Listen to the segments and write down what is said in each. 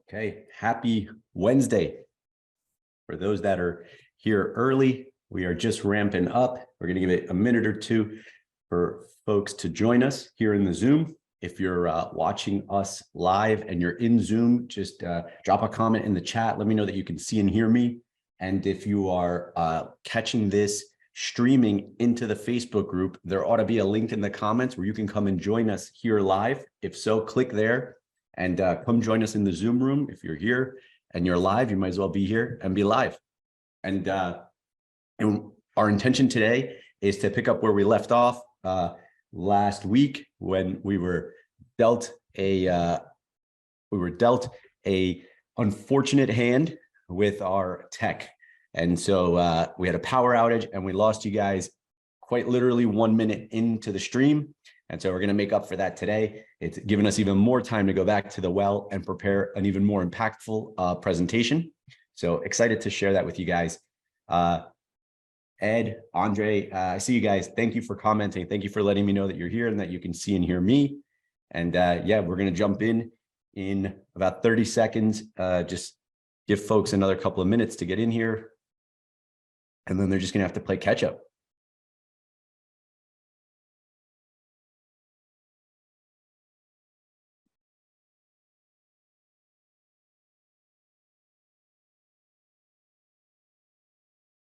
Okay, happy Wednesday. For those that are here early, we are just ramping up. We're going to give it a minute or two for folks to join us here in the Zoom. If you're watching us live and you're in Zoom, just drop a comment in the chat. Let me know that you can see and hear me. And if you are catching this streaming into the Facebook group, there ought to be a link in the comments where you can come and join us here live. If so, click there and come join us in the Zoom room. If you're here and you're live, you might as well be here and be live. And our intention today is to pick up where we left off last week when we were dealt a unfortunate hand with our tech. And so we had a power outage and we lost you guys quite literally 1 minute into the stream. And so we're going to make up for that today. It's given us even more time to go back to the well and prepare an even more impactful presentation. So excited to share that with you guys. Ed, Andre, I see you guys. Thank you for commenting. Thank you for letting me know that you're here and that you can see and hear me. And yeah, we're going to jump in about 30 seconds. Just give folks another couple of minutes to get in here. And then they're just going to have to play catch up.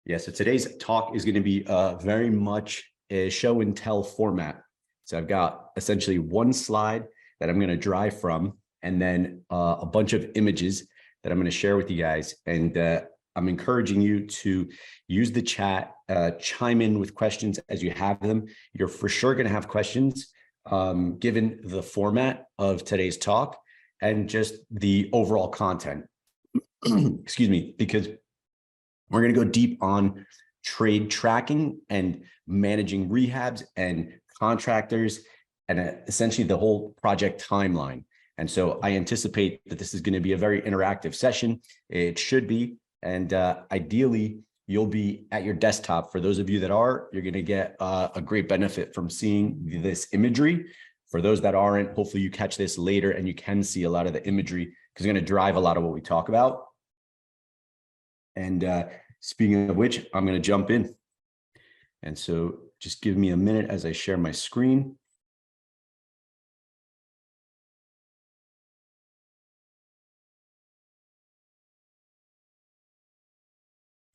Yeah, so today's talk is going to be very much a show and tell format. So I've got essentially one slide that I'm going to drive from, and then a bunch of images that I'm going to share with you guys. And I'm encouraging you to use the chat, chime in with questions as you have them. You're for sure going to have questions given the format of today's talk and just the overall content. Excuse me, because we're going to go deep on trade tracking and managing rehabs and contractors and essentially the whole project timeline. And so I anticipate that this is going to be a very interactive session. It should be. And ideally, you'll be at your desktop. For those of you that are, you're going to get a great benefit from seeing this imagery. For those that aren't, hopefully you catch this later and you can see a lot of the imagery because it's going to drive a lot of what we talk about. And speaking of which, I'm going to jump in. And so just give me a minute as I share my screen.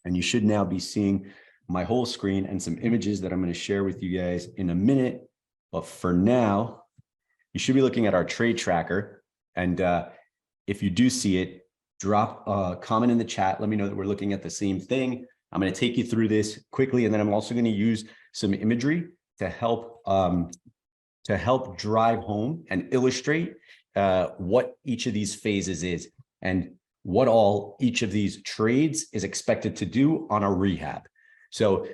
And you should now be seeing my whole screen and some images that I'm going to share with you guys in a minute. But for now, you should be looking at our trade tracker. And if you do see it, drop a comment in the chat. Let me know that we're looking at the same thing. I'm going to take you through this quickly, and then I'm also going to use some imagery to help drive home and illustrate what each of these phases is and what all each of these trades is expected to do on a rehab. So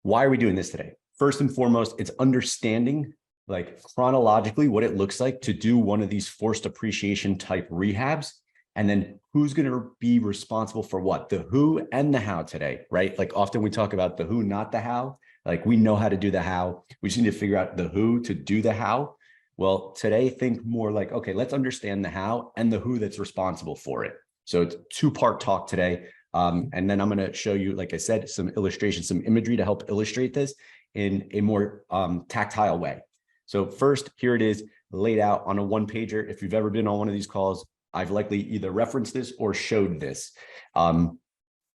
why are we doing this today? First and foremost, it's understanding like chronologically what it looks like to do one of these forced appreciation type rehabs. And then who's going to be responsible for what? The who and the how today, right? Like often we talk about the who, not the how. Like we know how to do the how. We just need to figure out the who to do the how. Well, today, think more like, okay, let's understand the how and the who that's responsible for it. So it's a two-part talk today. And then I'm going to show you, like I said, some illustrations, some imagery to help illustrate this in a more tactile way. So first, here it is laid out on a one-pager. If you've ever been on one of these calls, I've likely either referenced this or showed this. And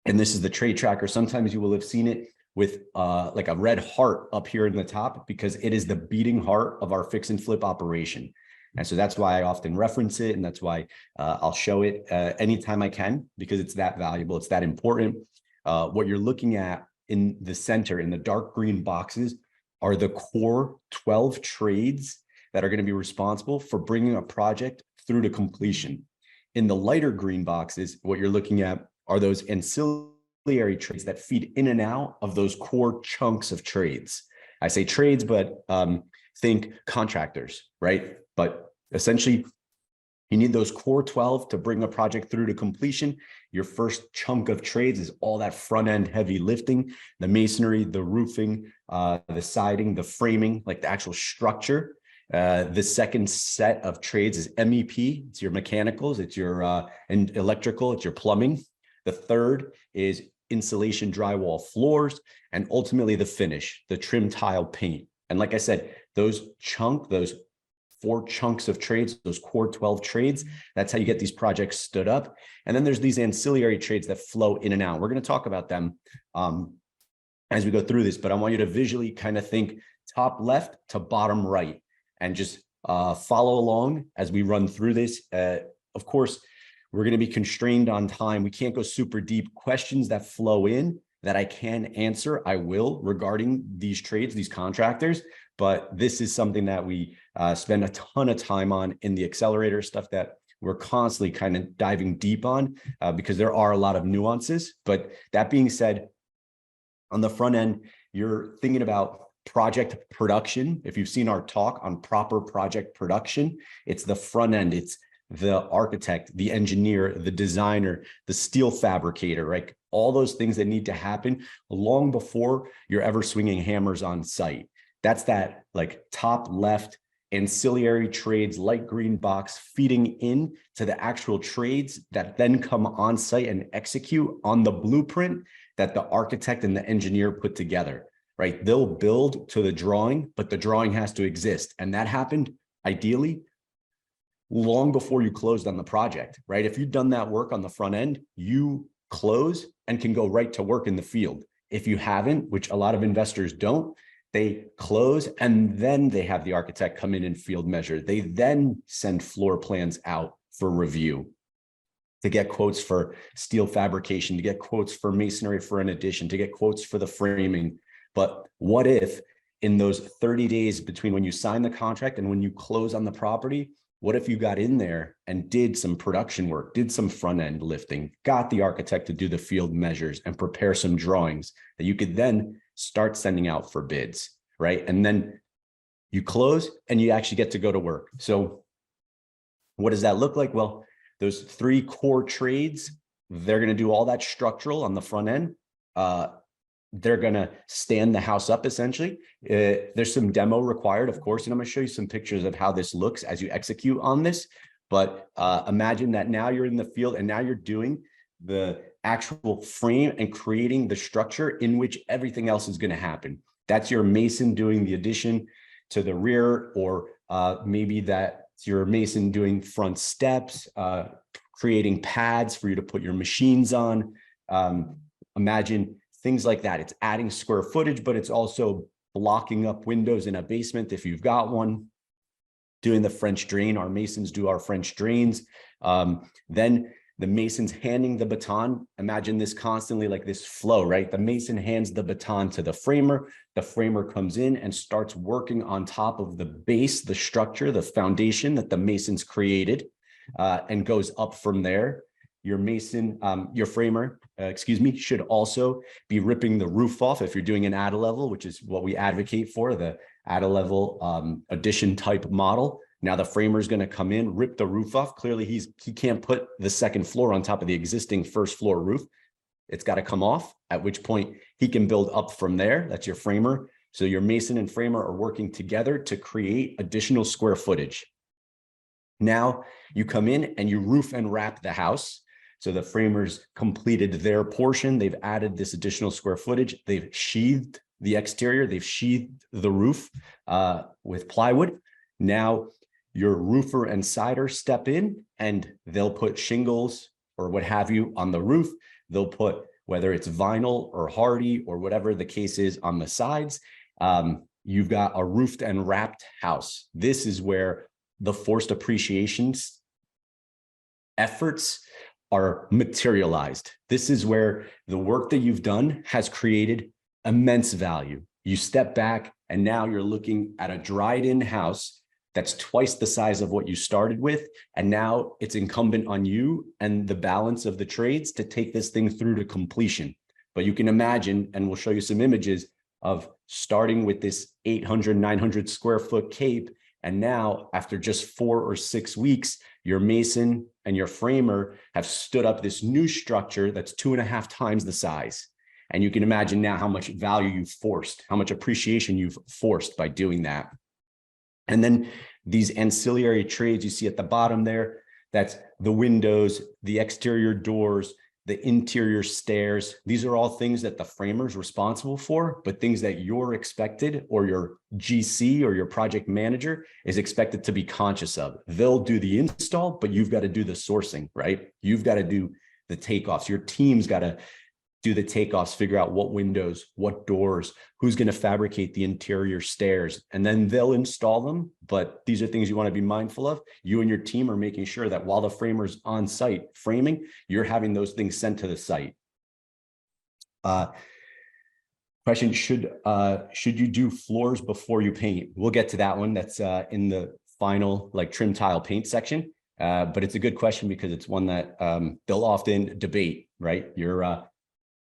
this is the trade tracker. Sometimes you will have seen it with like a red heart up here in the top because it is the beating heart of our fix and flip operation. And so that's why I often reference it. And that's why I'll show it anytime I can, because it's that valuable. It's that important. What you're looking at in the center in the dark green boxes are the core 12 trades that are going to be responsible for bringing a project through to completion. In the lighter green boxes, what you're looking at are those ancillary trades that feed in and out of those core chunks of trades. I say trades, but think contractors, right? But essentially, you need those core 12 to bring a project through to completion. Your first chunk of trades is all that front end heavy lifting, the masonry, the roofing, the siding, the framing, like the actual structure. The second set of trades is MEP. It's your mechanicals, it's your and electrical, it's your plumbing. The third is insulation, drywall, floors, and ultimately the finish, the trim, tile, paint. And like I said, those 4 chunks of trades, those core 12 trades, that's how you get these projects stood up. And then there's these ancillary trades that flow in and out. We're going to talk about them as we go through this, but I want you to visually kind of think top left to bottom right and just follow along as we run through this. Of course, we're going to be constrained on time. We can't go super deep. Questions that flow in that I can answer, I will, regarding these trades, these contractors. But this is something that we spend a ton of time on in the accelerator, stuff that we're constantly kind of diving deep on because there are a lot of nuances. But that being said, on the front end, you're thinking about project production. If you've seen our talk on proper project production, it's the front end. It's the architect, the engineer, the designer, the steel fabricator, right? All those things that need to happen long before you're ever swinging hammers on site. That's that like top left ancillary trades, light green box feeding in to the actual trades that then come on site and execute on the blueprint that the architect and the engineer put together, right? They'll build to the drawing, but the drawing has to exist. And that happened ideally long before you closed on the project, right? If you've done that work on the front end, you close and can go right to work in the field. If you haven't, which a lot of investors don't, they close and then they have the architect come in and field measure. They then send floor plans out for review to get quotes for steel fabrication, to get quotes for masonry for an addition, to get quotes for the framing. But what if in those 30 days between when you sign the contract and when you close on the property, what if you got in there and did some production work, did some front end lifting, got the architect to do the field measures and prepare some drawings that you could then start sending out for bids, right? And then you close and you actually get to go to work. So what does that look like? Well, those 3 core trades, they're going to do all that structural on the front end. They're going to stand the house up essentially. There's some demo required, of course, and I'm going to show you some pictures of how this looks as you execute on this. But imagine that now you're in the field and now you're doing the actual frame and creating the structure in which everything else is going to happen. That's your mason doing the addition to the rear, or maybe that's your mason doing front steps, creating pads for you to put your machines on. Imagine things like that. It's adding square footage, but it's also blocking up windows in a basement if you've got one. Doing the French drain, our masons do our French drains. Then the mason's handing the baton. Imagine this constantly like this flow, right? The mason hands the baton to the framer comes in and starts working on top of the base, the structure, the foundation that the mason's created, and goes up from there. Your framer, should also be ripping the roof off if you're doing an add a level, which is what we advocate for, the add a level addition type model. Now the framer is going to come in, rip the roof off. Clearly he can't put the second floor on top of the existing first floor roof. It's got to come off, at which point he can build up from there. That's your framer. So your mason and framer are working together to create additional square footage. Now you come in and you roof and wrap the house. So the framers completed their portion. They've added this additional square footage. They've sheathed the exterior. They've sheathed the roof with plywood. Now your roofer and sider step in and they'll put shingles or what have you on the roof. They'll put, whether it's vinyl or hardy or whatever the case is, on the sides. You've got a roofed and wrapped house. This is where the forced appreciation efforts are materialized. This is where the work that you've done has created immense value. You step back and now you're looking at a dried in house that's twice the size of what you started with. And now it's incumbent on you and the balance of the trades to take this thing through to completion. But you can imagine, and we'll show you some images of starting with this 800, 900 square foot cape. And now after just 4 or 6 weeks, your mason and your framer have stood up this new structure that's 2.5 times the size. And you can imagine now how much value you've forced, how much appreciation you've forced by doing that. And then these ancillary trades you see at the bottom there, that's the windows, the exterior doors, the interior stairs. These are all things that the framer is responsible for, but things that you're expected, or your GC or your project manager is expected to be conscious of. They'll do the install, but you've got to do the sourcing, right? You've got to do the takeoffs. Your team's got to do the takeoffs, figure out what windows, what doors, who's going to fabricate the interior stairs, and then they'll install them. But these are things you want to be mindful of. You and your team are making sure that while the framer's on site framing, you're having those things sent to the site. Question, should you do floors before you paint? We'll get to that one. That's in the final like trim tile paint section. But it's a good question because it's one that they'll often debate, right?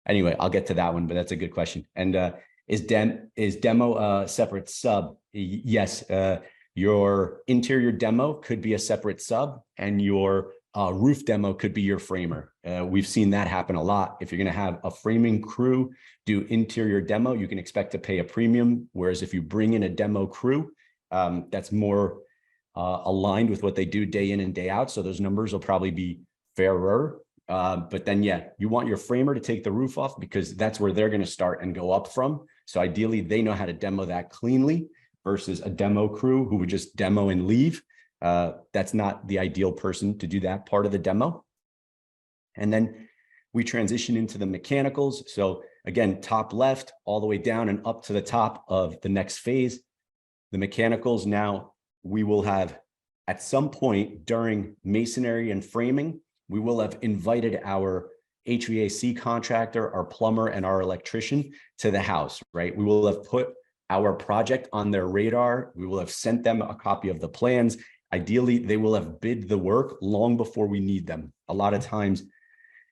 Anyway, I'll get to that one, but that's a good question. And is demo a separate sub? Yes, your interior demo could be a separate sub, and your roof demo could be your framer. We've seen that happen a lot. If you're going to have a framing crew do interior demo, you can expect to pay a premium. Whereas if you bring in a demo crew, that's more aligned with what they do day in and day out. So those numbers will probably be fairer. But then, yeah, you want your framer to take the roof off because that's where they're going to start and go up from. So ideally, they know how to demo that cleanly versus a demo crew who would just demo and leave. That's not the ideal person to do that part of the demo. And then we transition into the mechanicals. So again, top left, all the way down and up to the top of the next phase. The mechanicals, now we will have at some point during masonry and framing, we will have invited our HVAC contractor, our plumber, and our electrician to the house, right? We will have put our project on their radar. We will have sent them a copy of the plans. Ideally, they will have bid the work long before we need them. A lot of times,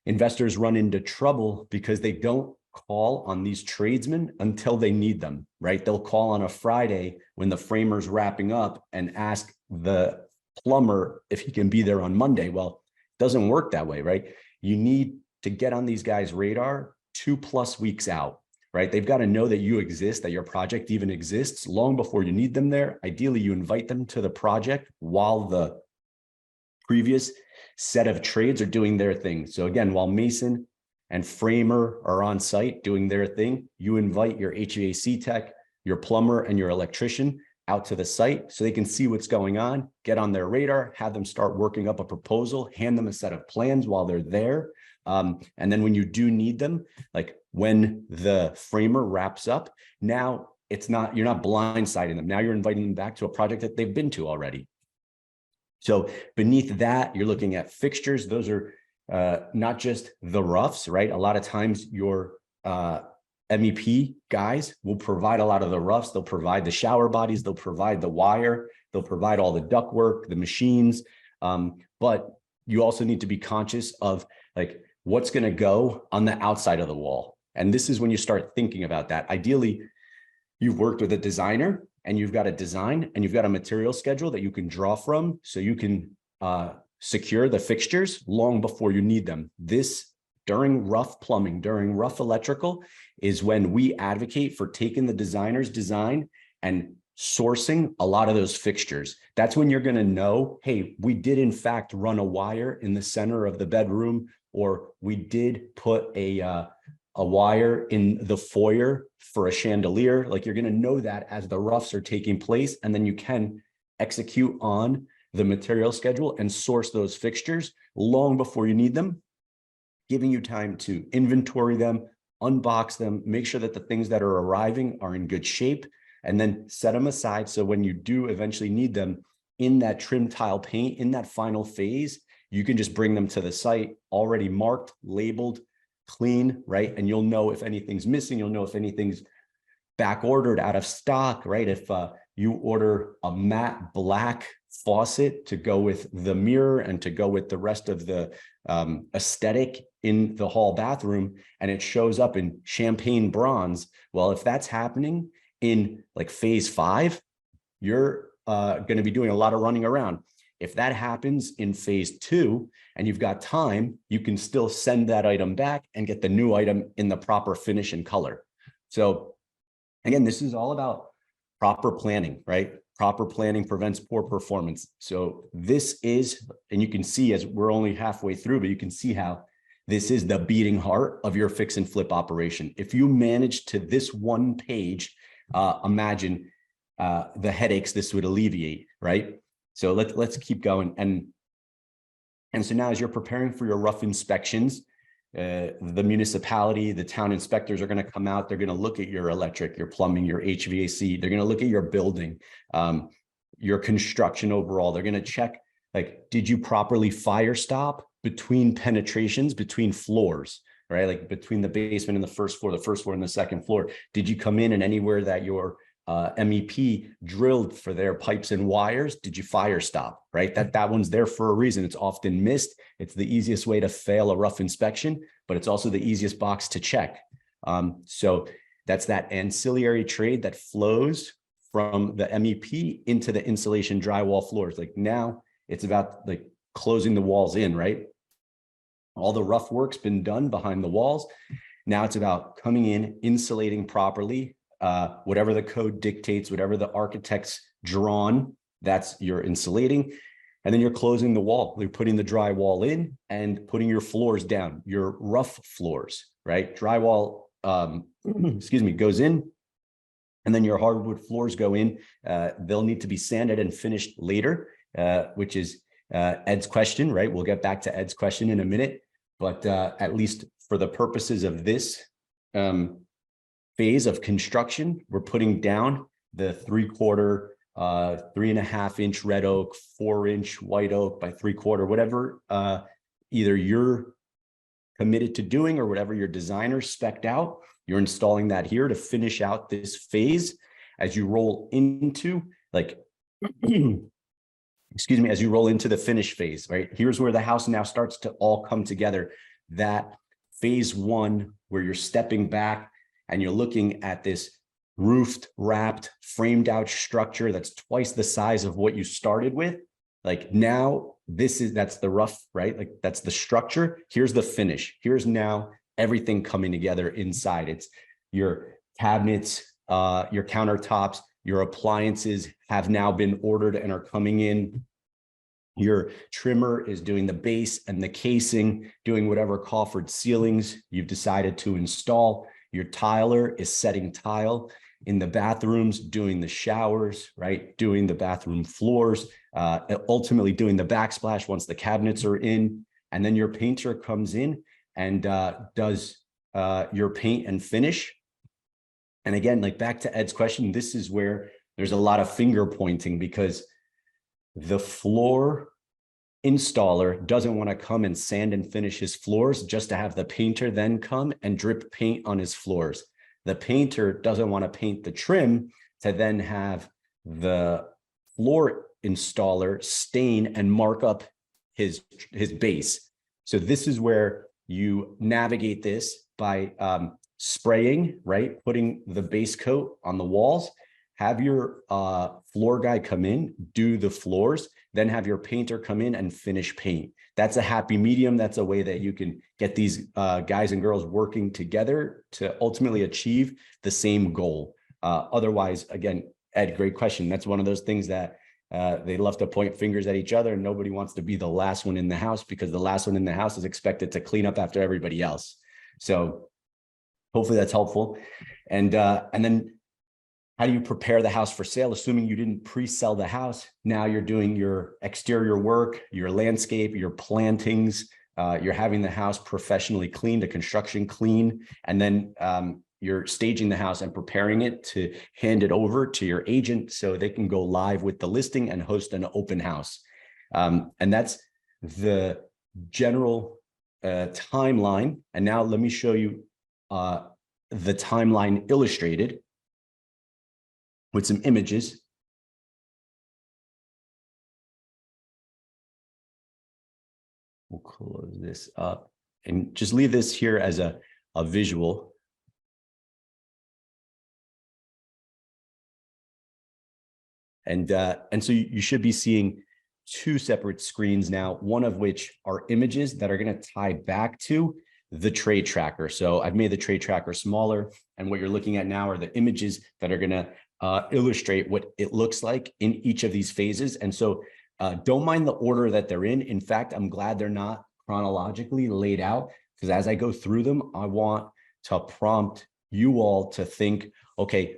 investors run into trouble because they don't call on these tradesmen until they need them, right? They'll call on a Friday when the framer's wrapping up and ask the plumber if he can be there on Monday. Well, doesn't work that way, right? You need to get on these guys' radar 2+ weeks out, right? They've got to know that you exist, that your project even exists long before you need them there. Ideally, you invite them to the project while the previous set of trades are doing their thing. So again, while mason and framer are on site doing their thing, you invite your HVAC tech, your plumber, and your electrician out to the site so they can see what's going on, get on their radar, have them start working up a proposal, hand them a set of plans while they're there. And then when you do need them, like when the framer wraps up, now you're not blindsiding them. Now you're inviting them back to a project that they've been to already. So beneath that, you're looking at fixtures. Those are not just the roughs, right? A lot of times your MEP guys will provide a lot of the roughs. They'll provide the shower bodies. They'll provide the wire. They'll provide all the ductwork, the machines. But you also need to be conscious of like what's going to go on the outside of the wall. And this is when you start thinking about that. Ideally, you've worked with a designer and you've got a design and you've got a material schedule that you can draw from so you can secure the fixtures long before you need them. This during rough plumbing, during rough electrical is when we advocate for taking the designer's design and sourcing a lot of those fixtures. That's when you're going to know, hey, we did in fact run a wire in the center of the bedroom, or we did put a wire in the foyer for a chandelier. Like you're going to know that as the roughs are taking place, and then you can execute on the material schedule and source those fixtures long before you need them, giving you time to inventory them, unbox them, make sure that the things that are arriving are in good shape, and then set them aside. So when you do eventually need them in that trim tile paint, in that final phase, you can just bring them to the site already marked, labeled, clean, right? And you'll know if anything's missing, you'll know if anything's back ordered, out of stock, right? If you order a matte black faucet to go with the mirror and to go with the rest of the aesthetic in the hall bathroom, and it shows up in champagne bronze. Well, if that's happening in like phase 5, you're going to be doing a lot of running around. If that happens in phase 2 and you've got time, you can still send that item back and get the new item in the proper finish and color. So again, this is all about proper planning, right? proper planning prevents poor performance. So this is, and you can see as we're only halfway through, but you can see how this is the beating heart of your fix and flip operation. If you manage to this one page, imagine the headaches this would alleviate, right? So let's keep going. And so now as you're preparing for your rough inspections, the municipality, the town inspectors are going to come out. They're going to look at your electric, your plumbing, your HVAC. They're going to look at your building, your construction overall. They're going to check, like, did you properly fire stop between penetrations, between floors, right? Like between the basement and the first floor and the second floor. Did you come in and anywhere that your MEP drilled for their pipes and wires, did you fire stop, right? That one's there for a reason. It's often missed. It's the easiest way to fail a rough inspection, but it's also the easiest box to check. So that's that ancillary trade that flows from the MEP into the insulation drywall floors. Like now it's about like closing the walls in, right? All the rough work's been done behind the walls. Now it's about coming in, insulating properly, whatever the code dictates, whatever the architect's drawn, that's your insulating. And then you're closing the wall. You're putting the drywall in and putting your floors down, your rough floors, right? Drywall, goes in, and then your hardwood floors go in. They'll need to be sanded and finished later, which is Ed's question, right? We'll get back to Ed's question in a minute, but at least for the purposes of this phase of construction, we're putting down the 3/4, 3.5-inch red oak, 4-inch white oak by 3/4, whatever either you're committed to doing or whatever your designer spec'd out. You're installing that here to finish out this phase as you roll into like, as you roll into the finish phase, right? Here's where the house now starts to all come together. That phase one, where you're stepping back and you're looking at this roofed, wrapped, framed out structure that's twice the size of what you started with. Like now that's the rough, right? Like that's the structure. Here's the finish. Here's now everything coming together inside. It's your cabinets, your countertops, your appliances have now been ordered and are coming in. Your trimmer is doing the base and the casing, doing whatever coffered ceilings you've decided to install. Your tiler is setting tile in the bathrooms, doing the showers, right? Doing the bathroom floors, ultimately doing the backsplash once the cabinets are in. And then your painter comes in and does your paint and finish. And again, like back to Ed's question, this is where there's a lot of finger pointing because the floor installer doesn't want to come and sand and finish his floors just to have the painter then come and drip paint on his floors. The painter doesn't want to paint the trim to then have the floor installer stain and mark up his base. So this is where you navigate this by spraying, right? Putting the base coat on the walls, have your floor guy come in, do the floors, then have your painter come in and finish paint. That's a happy medium. That's a way that you can get these guys and girls working together to ultimately achieve the same goal. Otherwise, again, Ed, great question. That's one of those things that they love to point fingers at each other and nobody wants to be the last one in the house because the last one in the house is expected to clean up after everybody else. So hopefully that's helpful. And then how do you prepare the house for sale? Assuming you didn't pre-sell the house, now you're doing your exterior work, your landscape, your plantings, you're having the house professionally cleaned, a construction clean, and then you're staging the house and preparing it to hand it over to your agent so they can go live with the listing and host an open house. And that's the general timeline. And now let me show you the timeline illustrated with some images. We'll close this up and just leave this here as a visual. And so you should be seeing two separate screens now, one of which are images that are going to tie back to the trade tracker. So I've made the trade tracker smaller, and what you're looking at now are the images that are going to illustrate what it looks like in each of these phases. And so don't mind the order that they're in. In fact, I'm glad they're not chronologically laid out, because as I go through them, I want to prompt you all to think, okay,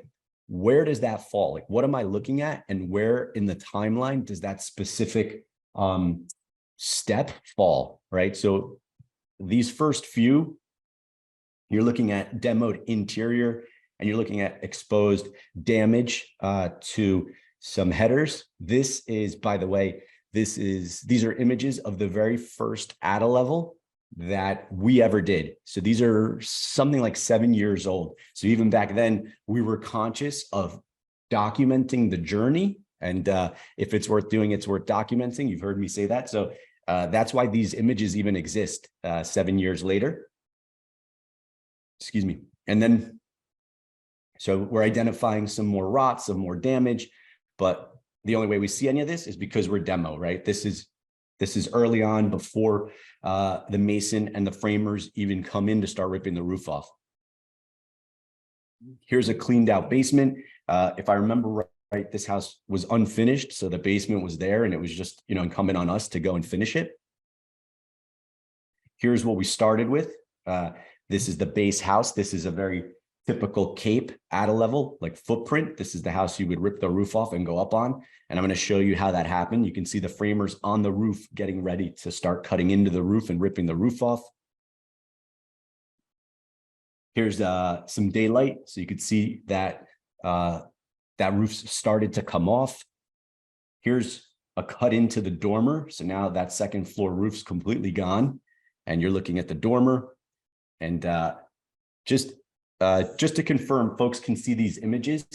where does that fall? Like, what am I looking at? And where in the timeline does that specific step fall, right? So these first few, you're looking at demoed interior, and you're looking at exposed damage to some headers. This is, by the way, these are images of the very first ADA level that we ever did. So these are something like 7 years old. So even back then, we were conscious of documenting the journey. And if it's worth doing, it's worth documenting. You've heard me say that. So that's why these images even exist 7 years later. Excuse me. And then, so we're identifying some more rot, some more damage, but the only way we see any of this is because we're demo, right? This is early on, before the mason and the framers even come in to start ripping the roof off. Here's a cleaned out basement. If I remember right, this house was unfinished, so the basement was there, and it was just, you know, incumbent on us to go and finish it. Here's what we started with. This is the base house. This is a very typical Cape at a level, like footprint. This is the house you would rip the roof off and go up on. And I'm going to show you how that happened. You can see the framers on the roof getting ready to start cutting into the roof and ripping the roof off. Here's some daylight. So you could see that that roof started to come off. Here's a cut into the dormer. So now that second floor roof's completely gone, and you're looking at the dormer. And just to confirm, folks can see these images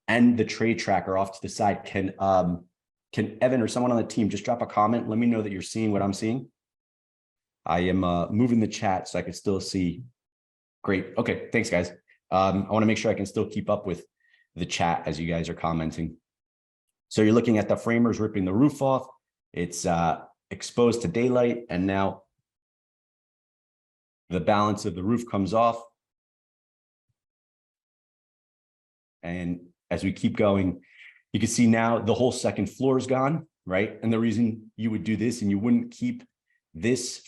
and the trade tracker off to the side. Can Evan or someone on the team just drop a comment? Let me know that you're seeing what I'm seeing. I am moving the chat so I can still see. Great. Okay. Thanks, guys. I want to make sure I can still keep up with the chat as you guys are commenting. So you're looking at the framers ripping the roof off. It's exposed to daylight, and now the balance of the roof comes off. And as we keep going, you can see now the whole second floor is gone, right? And the reason you would do this and you wouldn't keep this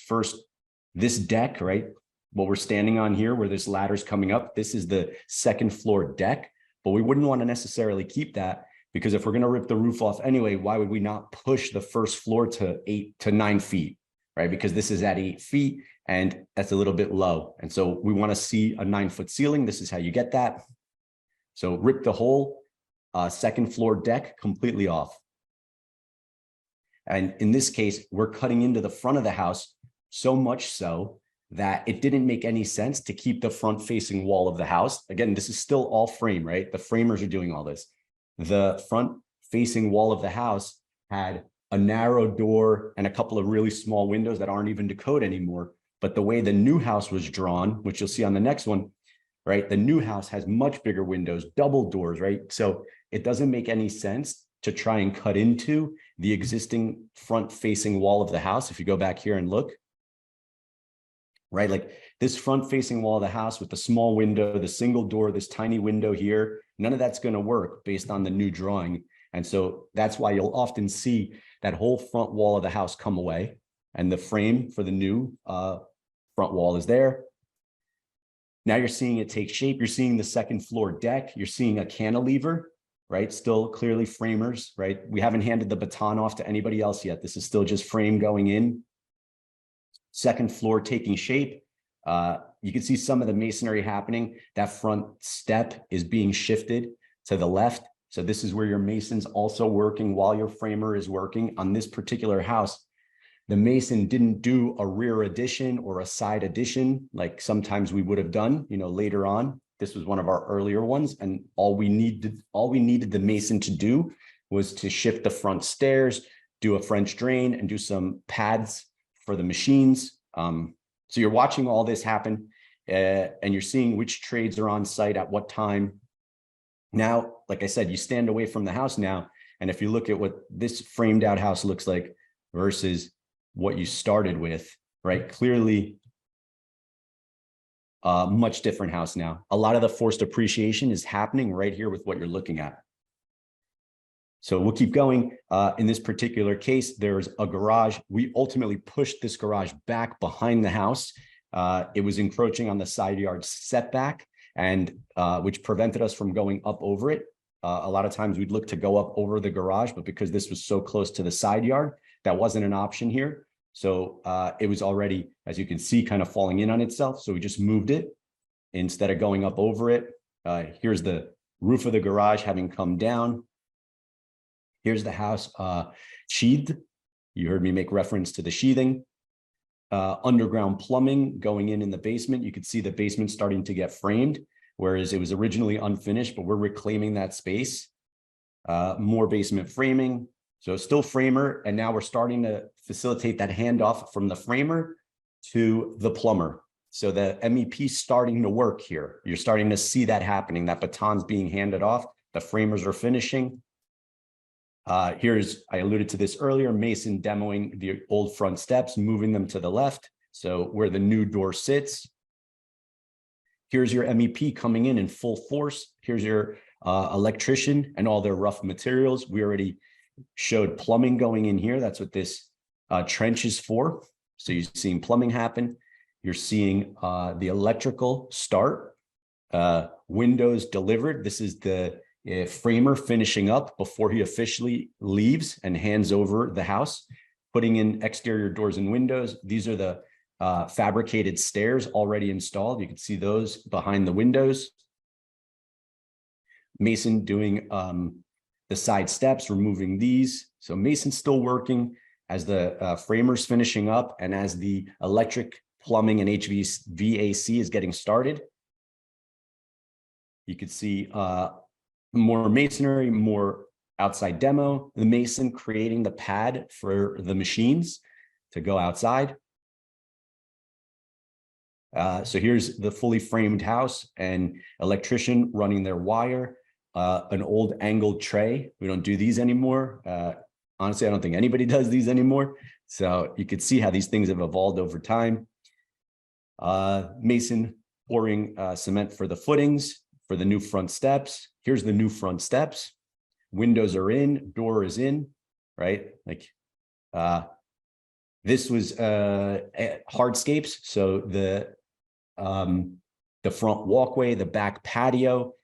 deck, right? What we're standing on here, where this ladder's coming up, this is the second floor deck, but we wouldn't want to necessarily keep that, because if we're going to rip the roof off anyway, why would we not push the first floor to 8 to 9 feet, right? Because this is at 8 feet and that's a little bit low. And so we want to see a 9-foot ceiling. This is how you get that. So rip the whole second floor deck completely off. And in this case, we're cutting into the front of the house, so much so that it didn't make any sense to keep the front facing wall of the house. Again, this is still all frame, right? The framers are doing all this. The front facing wall of the house had a narrow door and a couple of really small windows that aren't even decode anymore. But the way the new house was drawn, which you'll see on the next one, right? The new house has much bigger windows, double doors, right? So it doesn't make any sense to try and cut into the existing front facing wall of the house. If you go back here and look, right? Like this front facing wall of the house with the small window, the single door, this tiny window here, none of that's going to work based on the new drawing. And so that's why you'll often see that whole front wall of the house come away, and the frame for the new front wall is there. Now you're seeing it take shape. You're seeing the second floor deck. You're seeing a cantilever, right? Still clearly framers, right? We haven't handed the baton off to anybody else yet. This is still just frame going in. Second floor taking shape. You can see some of the masonry happening. That front step is being shifted to the left. So this is where your mason's also working while your framer is working. On this particular house, the mason didn't do a rear addition or a side addition like sometimes we would have done, you know, later on. This was one of our earlier ones, and all we needed the mason to do was to shift the front stairs, do a French drain, and do some pads for the machines. So you're watching all this happen, and you're seeing which trades are on site at what time. Now, like I said, you stand away from the house now, and if you look at what this framed out house looks like versus what you started with, right? Clearly, much different house now. A lot of the forced appreciation is happening right here with what you're looking at. So we'll keep going. In this particular case, there's a garage. We ultimately pushed this garage back behind the house. It was encroaching on the side yard setback, and which prevented us from going up over it. A lot of times we'd look to go up over the garage, but because this was so close to the side yard, that wasn't an option here. So it was already, as you can see, kind of falling in on itself. So we just moved it instead of going up over it. Here's the roof of the garage having come down. Here's the house sheathed. You heard me make reference to the sheathing. Underground plumbing going in the basement. You could see the basement starting to get framed, whereas it was originally unfinished, but we're reclaiming that space. More basement framing. So still framer, and now we're starting to facilitate that handoff from the framer to the plumber. So the MEP starting to work here. You're starting to see that happening. That baton's being handed off. The framers are finishing. I alluded to this earlier, Mason demoing the old front steps, moving them to the left. So where the new door sits. Here's your MEP coming in full force. Here's your electrician and all their rough materials. We already showed plumbing going in here. That's what this trench is for. So you're seeing plumbing happen. You're seeing the electrical start, windows delivered. This is the framer finishing up before he officially leaves and hands over the house, putting in exterior doors and windows. These are the fabricated stairs already installed. You can see those behind the windows. Mason doing the side steps, removing these. So Mason's still working as the framer's finishing up and as the electric, plumbing, and HVAC is getting started. You could see more masonry, more outside demo, the mason creating the pad for the machines to go outside. So here's the fully framed house and electrician running their wire, an old angled tray. We don't do these anymore. Honestly, I don't think anybody does these anymore. So you could see how these things have evolved over time. Mason pouring cement for the footings, for the new front steps. Here's the new front steps. Windows are in, door is in, right? Like this was hardscapes. So the front walkway, the back patio.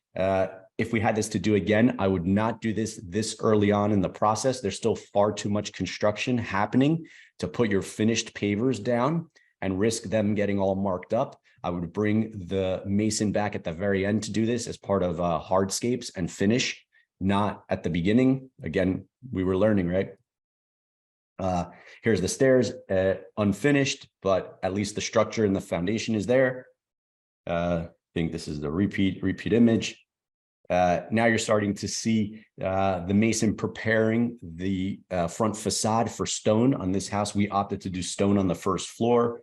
If we had this to do again, I would not do this early on in the process. There's still far too much construction happening to put your finished pavers down and risk them getting all marked up. I would bring the mason back at the very end to do this as part of hardscapes and finish, not at the beginning. Again, we were learning, right? Here's the stairs, unfinished, but at least the structure and the foundation is there. I think this is the repeat image. Now you're starting to see the mason preparing the front facade for stone on this house. We opted to do stone on the first floor.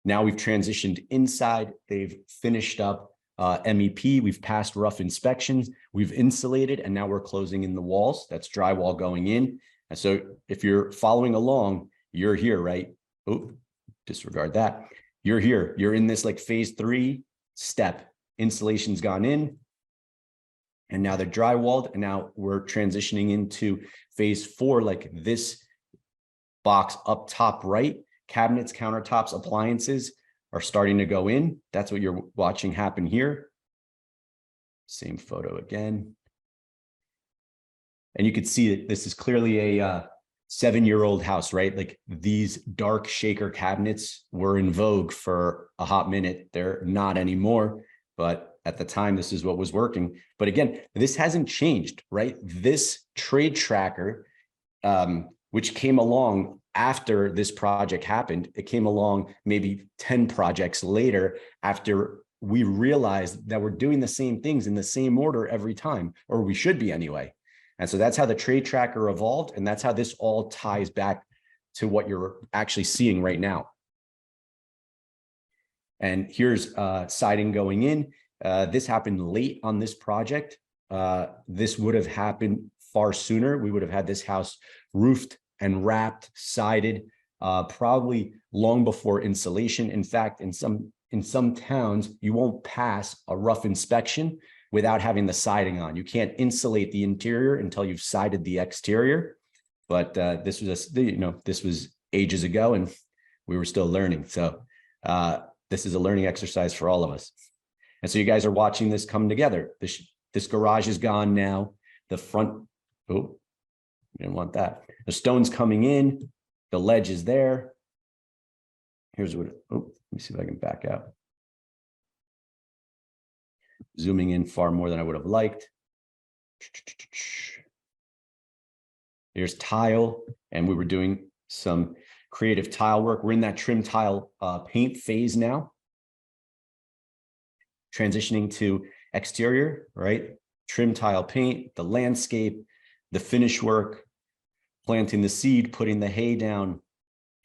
Now we've transitioned inside. They've finished up MEP. We've passed rough inspections. We've insulated, and now we're closing in the walls. That's drywall going in. And so if you're following along, you're here, right? Oh, disregard that. You're here. You're in this like phase 3 step. Insulation's gone in, and now they're drywalled, and now we're transitioning into phase 4, like this box up top right. Cabinets, countertops, appliances are starting to go in. That's what you're watching happen here. Same photo again. And you can see that this is clearly a 7-year-old house, right? Like these dark shaker cabinets were in vogue for a hot minute. They're not anymore, but at the time, this is what was working. But again, this hasn't changed, right? This trade tracker, which came along after this project happened, it came along maybe 10 projects later after we realized that we're doing the same things in the same order every time, or we should be anyway. And so that's how the trade tracker evolved. And that's how this all ties back to what you're actually seeing right now. And here's siding going in. This happened late on this project. This would have happened far sooner. We would have had this house roofed and wrapped, sided, probably long before insulation. In fact, in some towns, you won't pass a rough inspection without having the siding on. You can't insulate the interior until you've sided the exterior. But this was this was ages ago, and we were still learning. So this is a learning exercise for all of us. And so you guys are watching this come together. This garage is gone now. The front, oh, didn't want that. The stone's coming in. The ledge is there. Here's what, oh, let me see if I can back out. Zooming in far more than I would have liked. Here's tile, and we were doing some creative tile work. We're in that trim tile paint phase now. Transitioning to exterior, right? Trim tile paint, the landscape, the finish work, planting the seed, putting the hay down,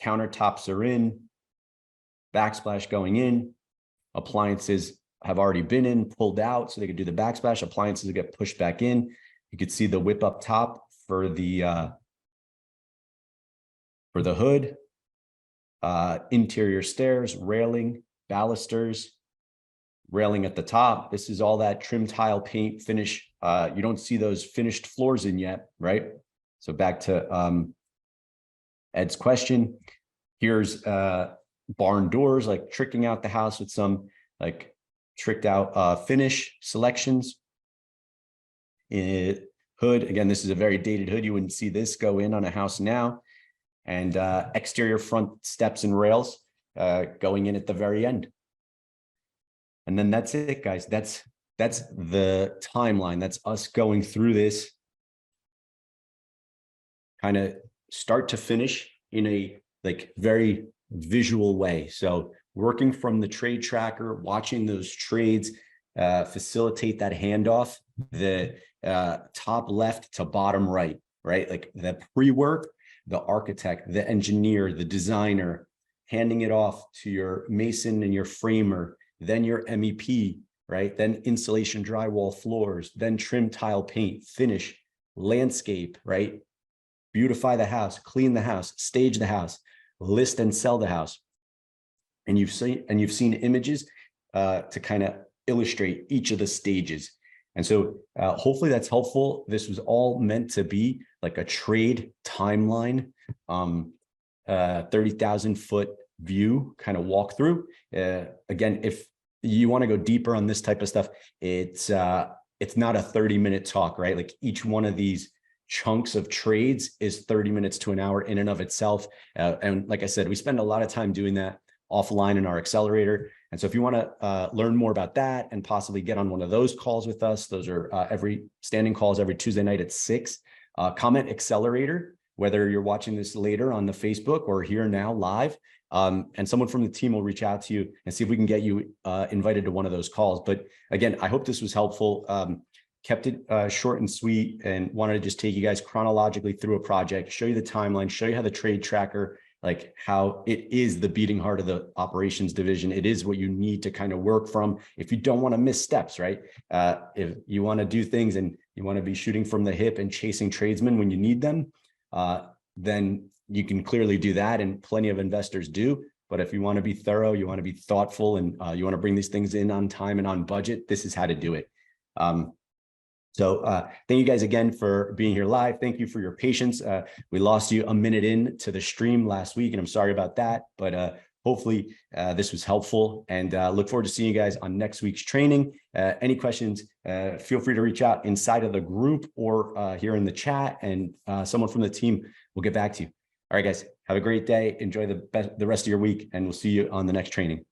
countertops are in, backsplash going in, appliances have already been in, pulled out so they could do the backsplash, appliances get pushed back in. You could see the whip up top for the hood, interior stairs, railing, balusters, railing at the top. This is all that trim tile paint finish. You don't see those finished floors in yet, right? So back to Ed's question. Here's barn doors, like tricking out the house with some like tricked out finish selections. Hood, again, this is a very dated hood. You wouldn't see this go in on a house now. And exterior front steps and rails going in at the very end. And then that's it, guys. That's the timeline. That's us going through this kind of start to finish in a like very visual way. So working from the trade tracker, watching those trades facilitate that handoff, the top left to bottom right, right? Like the pre-work, the architect, the engineer, the designer, handing it off to your mason and your framer, then your MEP, right? Then insulation drywall floors, then trim tile paint, finish, landscape, right? Beautify the house, clean the house, stage the house, list and sell the house. And you've seen images to kind of illustrate each of the stages. And so hopefully that's helpful. This was all meant to be like a trade timeline, 30,000 foot view kind of walkthrough. Again, if you want to go deeper on this type of stuff, it's not a 30-minute talk, right? Like each one of these chunks of trades is 30 minutes to an hour in and of itself. And like I said, we spend a lot of time doing that offline in our accelerator. And so if you want to learn more about that and possibly get on one of those calls with us, those are every standing calls every Tuesday night at 6. Comment accelerator, whether you're watching this later on the Facebook or here now live. And someone from the team will reach out to you and see if we can get you invited to one of those calls. But again, I hope this was helpful. Kept it short and sweet and wanted to just take you guys chronologically through a project, show you the timeline, show you how the trade tracker, like how it is the beating heart of the operations division. It is what you need to kind of work from if you don't want to miss steps, right? If you want to do things and you want to be shooting from the hip and chasing tradesmen when you need them, then you can clearly do that. And plenty of investors do. But if you want to be thorough, you want to be thoughtful, and you want to bring these things in on time and on budget, this is how to do it. So thank you guys again for being here live. Thank you for your patience. We lost you a minute into the stream last week, and I'm sorry about that, but hopefully this was helpful, and look forward to seeing you guys on next week's training. Any questions, feel free to reach out inside of the group or here in the chat, and someone from the team will get back to you. All right, guys, have a great day. Enjoy the rest of your week, and we'll see you on the next training.